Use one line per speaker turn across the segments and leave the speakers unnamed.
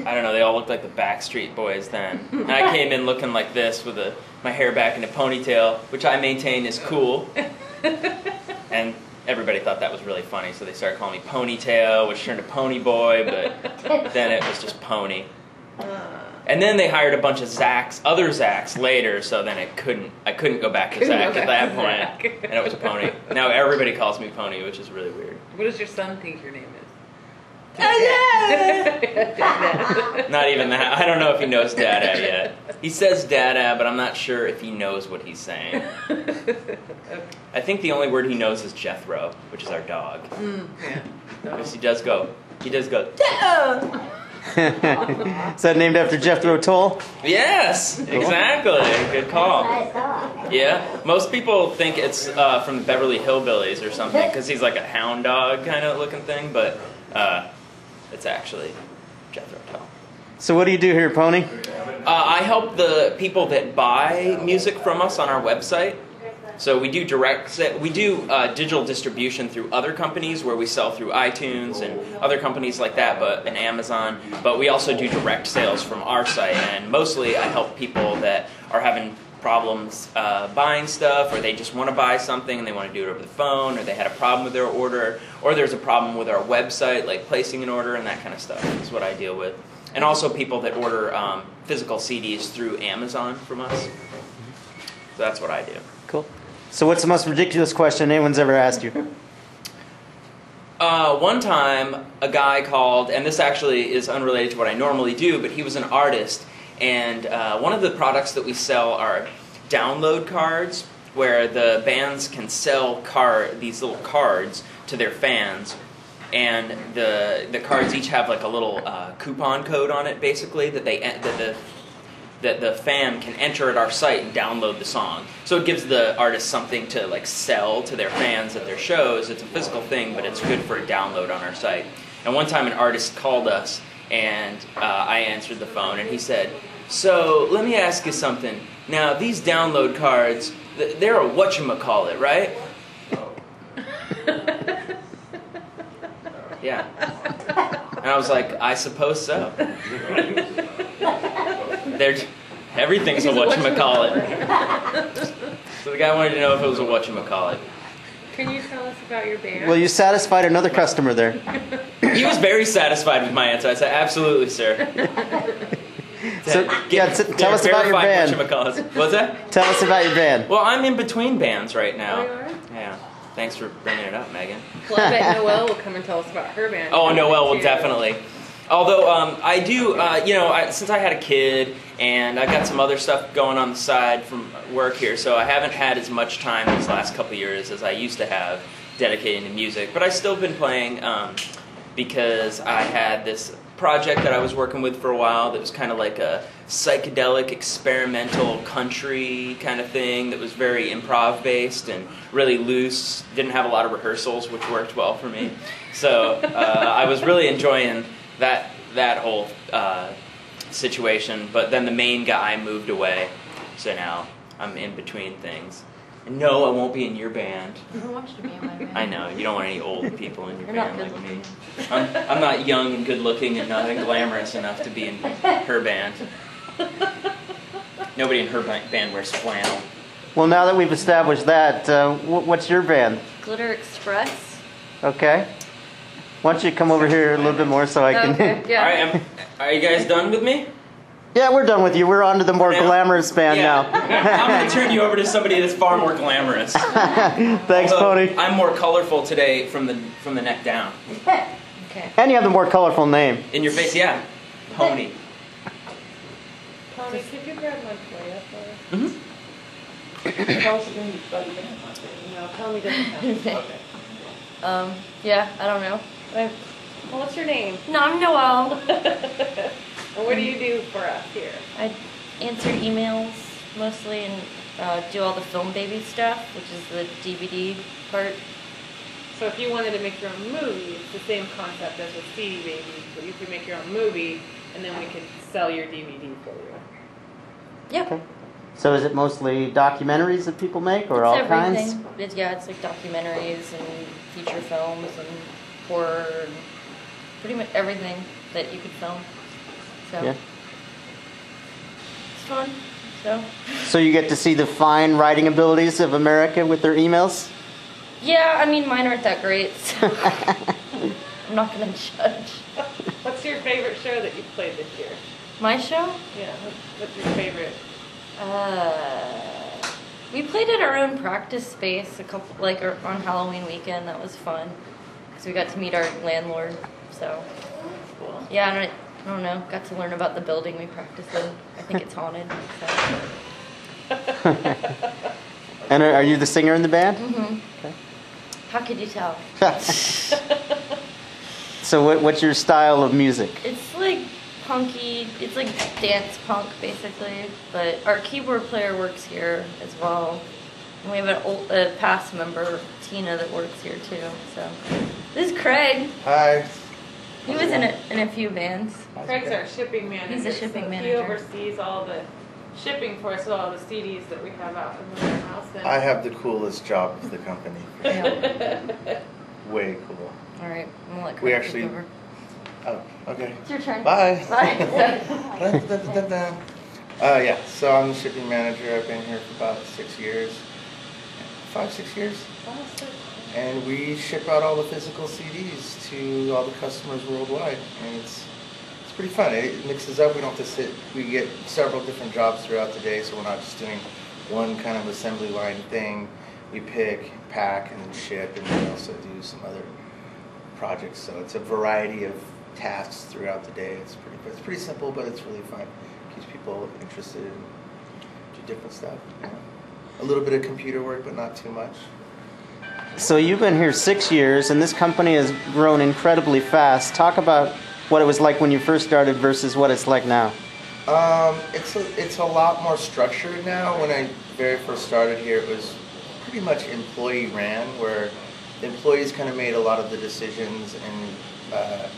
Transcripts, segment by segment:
I don't know, they all looked like the Backstreet Boys then. And I came in looking like this with my hair back in a ponytail, which I maintain is cool. And everybody thought that was really funny, so they started calling me Ponytail, which turned to Pony Boy, but then it was just Pony. And then they hired a bunch of other Zachs later, so then I couldn't go back to Zach at that point, and it was Pony. Now everybody calls me Pony, which is really weird.
What does your son think your name is?
Not even that. I don't know if he knows Dada yet. He says Dada, but I'm not sure if he knows what he's saying. I think the only word he knows is Jethro, which is our dog.
Yeah.
Because he does go, Dada!
Is that named after Jethro Tull?
Yes, exactly. Good call. Yeah, most people think it's from the Beverly Hillbillies or something, because he's like a hound dog kind of looking thing, but it's actually Jethro Tull.
So what do you do here, Pony?
I help the people that buy music from us on our website. So we do digital distribution through other companies where we sell through iTunes and other companies like that, and Amazon. But we also do direct sales from our site, and mostly I help people that are having problems buying stuff, or they just want to buy something and they want to do it over the phone, or they had a problem with their order, or there's a problem with our website, like placing an order and that kind of stuff is what I deal with. And also people that order physical CDs through Amazon from us. So that's what I do.
Cool. So what's the most ridiculous question anyone's ever asked you?
One time, a guy called, and this actually is unrelated to what I normally do, but he was an artist, and one of the products that we sell are download cards, where the bands can sell these little cards to their fans, and the cards each have like a little coupon code on it, basically, that the fan can enter at our site and download the song. So it gives the artist something to like sell to their fans at their shows. It's a physical thing, but it's good for a download on our site. And one time an artist called us, and I answered the phone, and he said, "So let me ask you something. Now these download cards, they're a whatchamacallit, right?" Yeah. And I was like, "I suppose so." Everything's a whatchamacallit. So the guy wanted to know if it was a whatchamacallit.
Can you tell us about your band?
Well, you satisfied another customer there.
He was very satisfied with my answer. I said, "Absolutely, sir."
So, tell us about your band.
What's that?
Tell us about your band.
Well, I'm in between bands right now.
Oh, you are?
Yeah. Thanks for bringing it up, Megan.
Well, I bet Noelle will come and tell us about her band.
Oh, Noelle will definitely. Although I do, since I had a kid and I got some other stuff going on the side from work here, so I haven't had as much time these last couple of years as I used to have dedicated to music. But I've still been playing because I had this project that I was working with for a while that was kind of like a psychedelic, experimental country kind of thing that was very improv-based and really loose, didn't have a lot of rehearsals, which worked well for me. So I was really enjoying that whole situation, but then the main guy moved away, so now I'm in between things. And no, I won't be in your band.
Who wants to be in my band?
I know, you don't want any old people in your
You're
band
not
like me. I'm not young and good looking and not glamorous enough to be in her band. Nobody in her band wears flannel.
Well, now that we've established that, what's your band?
Glitter Express.
Okay. Why don't you come over here a little bit more so I can...
Okay, yeah.
Alright, are you guys done with me?
Yeah, we're done with you. We're on to the more
now?
glamorous band
Yeah.
now.
I'm going to turn you over to somebody that's far more glamorous.
Thanks,
Although
Pony.
I'm more colorful today from the neck down.
Okay.
And you have the more colorful name.
In your face, yeah. Pony.
Pony, could you grab my plate up for us?
Mm-hmm.
Tell us again about your band. No, Pony doesn't have to. Okay.
Yeah, I don't know.
Well, what's your name?
No, I'm Noelle.
And what do you do for us here?
I answer emails mostly and do all the Film Baby stuff, which is the DVD part.
So if you wanted to make your own movie, it's the same concept as with CD Baby, but you could make your own movie, and then we could sell your DVD for you.
Yeah.
Okay. So is it mostly documentaries that people make, or
It's
all
everything.
kinds?
It's like documentaries and feature films and horror and pretty much everything that you could film. So
Yeah.
it's fun. So
So you get to see the fine writing abilities of America with their emails?
yeah, I mean mine aren't that great. So I'm not gonna judge.
What's your favorite show that you played this year?
My show?
Yeah, what's your favorite?
We played at our own practice space on Halloween weekend. That was fun because we got to meet our landlord. So
Cool.
yeah, I don't know. Got to learn about the building we practice in. I think it's haunted. So.
And are you the singer in the band?
Mhm.
Okay.
How could you tell?
So what's your style of music?
It's like punky. It's like dance punk basically. But our keyboard player works here as well. And we have a past member, Tina, that works here too. So this is Craig.
Hi.
He was in a few bands.
Craig's our shipping manager.
He's a shipping
so
manager.
He oversees all the shipping for us, with all the CDs that we have out in the warehouse. And
I have the coolest job of the company.
Yeah.
Way cool.
All right, I'm gonna let Craig
We
take
actually-
over.
Oh, okay.
It's your turn.
Bye.
Bye.
Yeah, so I'm the shipping manager. I've been here for about 6 years. 5-6 years. And we ship out all the physical CDs to all the customers worldwide. And it's pretty fun. It mixes up. We don't have to sit. We get several different jobs throughout the day, so we're not just doing one kind of assembly line thing. We pick, pack, and then ship, and we also do some other projects. So it's a variety of tasks throughout the day. It's pretty simple, but it's really fun. Keeps people interested in do different stuff. You know? A little bit of computer work, but not too much.
So you've been here 6 years, and this company has grown incredibly fast. Talk about what it was like when you first started versus what it's like now.
It's a lot more structured now. When I very first started here, it was pretty much employee ran, where the employees kind of made a lot of the decisions, and it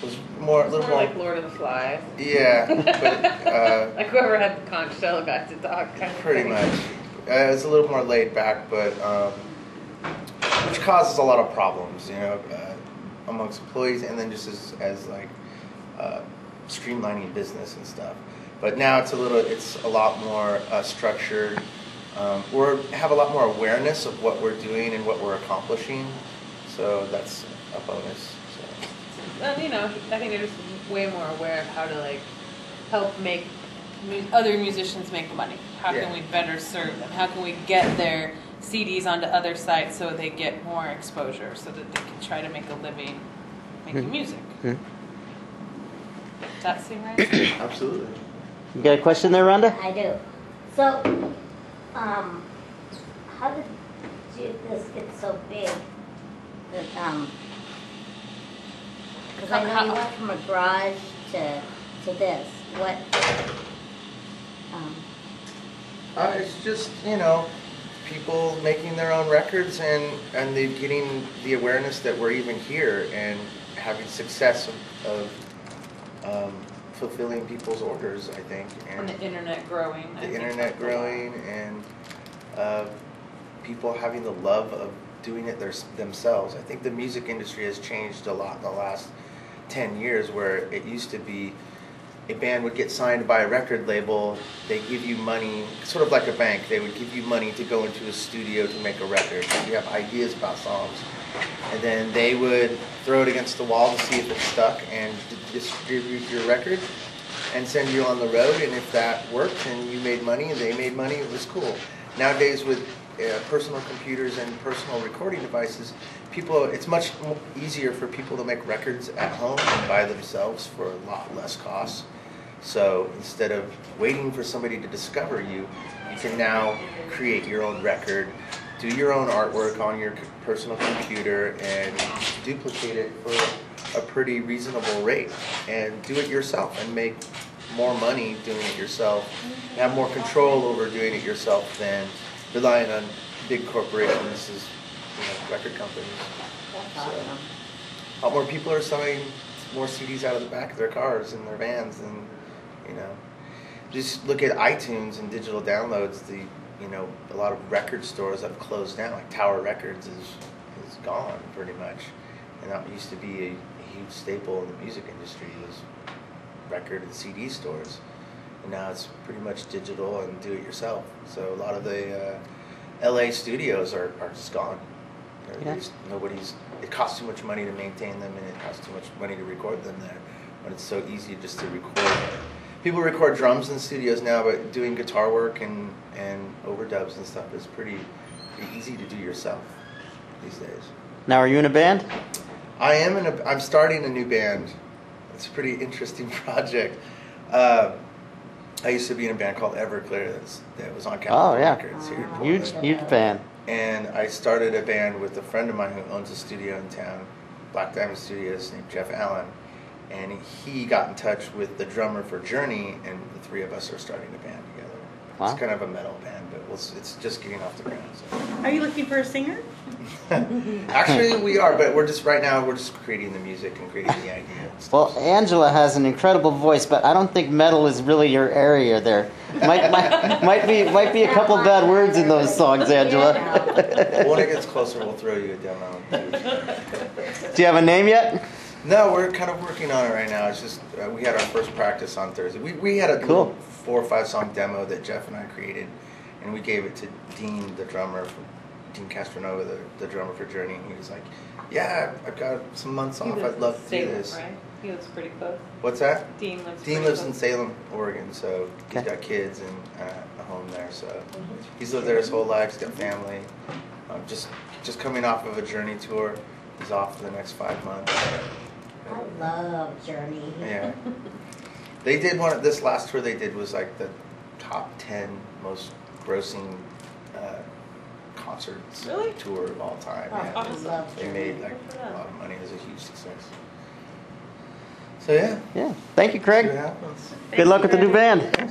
was a little more
like Lord of the Flies.
Yeah, but
Like whoever had the conch shell got to talk, kind of
pretty
thing.
much. It was a little more laid back, but which causes a lot of problems, you know, amongst employees, and then just as like streamlining business and stuff. But now it's a lot more structured. We have a lot more awareness of what we're doing and what we're accomplishing, so that's a bonus. So.
And, you know, I think they're just way more aware of how to like help make other musicians make money. How
Yeah.
can we better serve them? How can we get their CDs onto other sites so they get more exposure, so that they can try to make a living making music?
Mhm.
Does that seem right?
Absolutely.
You got a question there, Rhonda?
I do. So, how did this get so big that, because I know you went from a garage to this. What,
It's just, you know, people making their own records and they getting the awareness that we're even here and having success of fulfilling people's orders, I think.
And the internet growing. I
the
think
internet
that's a lot.
growing and people having the love of doing it themselves. I think the music industry has changed a lot in the last 10 years, where it used to be a band would get signed by a record label, they give you money, sort of like a bank, they would give you money to go into a studio to make a record. You have ideas about songs, and then they would throw it against the wall to see if it stuck and distribute your record and send you on the road, and if that worked and you made money and they made money, it was cool. Nowadays with personal computers and personal recording devices, it's much easier for people to make records at home and by themselves for a lot less cost. So instead of waiting for somebody to discover you, you can now create your own record, do your own artwork on your personal computer, and duplicate it for a pretty reasonable rate, and do it yourself and make more money doing it yourself, have more control over doing it yourself than relying on big corporations as record companies.
that's awesome.
A lot more people are selling more CDs out of the back of their cars and their vans, and just look at iTunes and digital downloads. A lot of record stores have closed down. Like Tower Records is gone pretty much, and that used to be a huge staple in the music industry. Was record and CD stores. And now it's pretty much digital and do it yourself. So a lot of the LA studios are just gone.
Yeah.
It costs too much money to maintain them, and it costs too much money to record them there. When it's so easy just to record. People record drums in studios now, but doing guitar work and overdubs and stuff is pretty easy to do yourself these days.
Now, are you in a band?
I'm starting a new band. It's a pretty interesting project. I used to be in a band called Everclear that was on Capitol Records here in Portland.
Huge band.
And I started a band with a friend of mine who owns a studio in town, Black Diamond Studios, named Jeff Allen. And he got in touch with the drummer for Journey, and the three of us are starting a band together.
Wow.
It's kind of a metal band, but it's just getting off the ground. So.
Are you looking for a singer?
Actually, we are, but we're just creating the music and creating the idea. And stuff.
Well, Angela has an incredible voice, but I don't think metal is really your area there. Might be a couple bad words in those songs, Angela.
When it gets closer, we'll throw you a demo.
Do you have a name yet?
No, we're kind of working on it right now. It's just we had our first practice on Thursday. We had a
Cool.
4 or 5 song demo that Jeff and I created, and we gave it to Dean, the drummer, Dean Castronova, the drummer for Journey. And he was like, "Yeah, I've got some months off. I'd love to do this."
Right? He lives pretty close.
What's that?
Dean lives.
Dean
pretty
lives
close.
in Salem, Oregon, so he's
Okay.
got kids and a home there. So he's lived there his whole life. He's got family. Just coming off of a Journey tour. He's off for the next 5 months.
I love Journey.
Yeah. They did this last tour they did was like the top 10 most grossing concerts
Really?
tour of all time.
Oh,
Yeah.
I love
They
Journey.
made like
Good for
a
them.
lot of money. It was a huge success. So yeah,
Yeah. Thank you,
see
Craig.
what happens.
Good luck with the new band.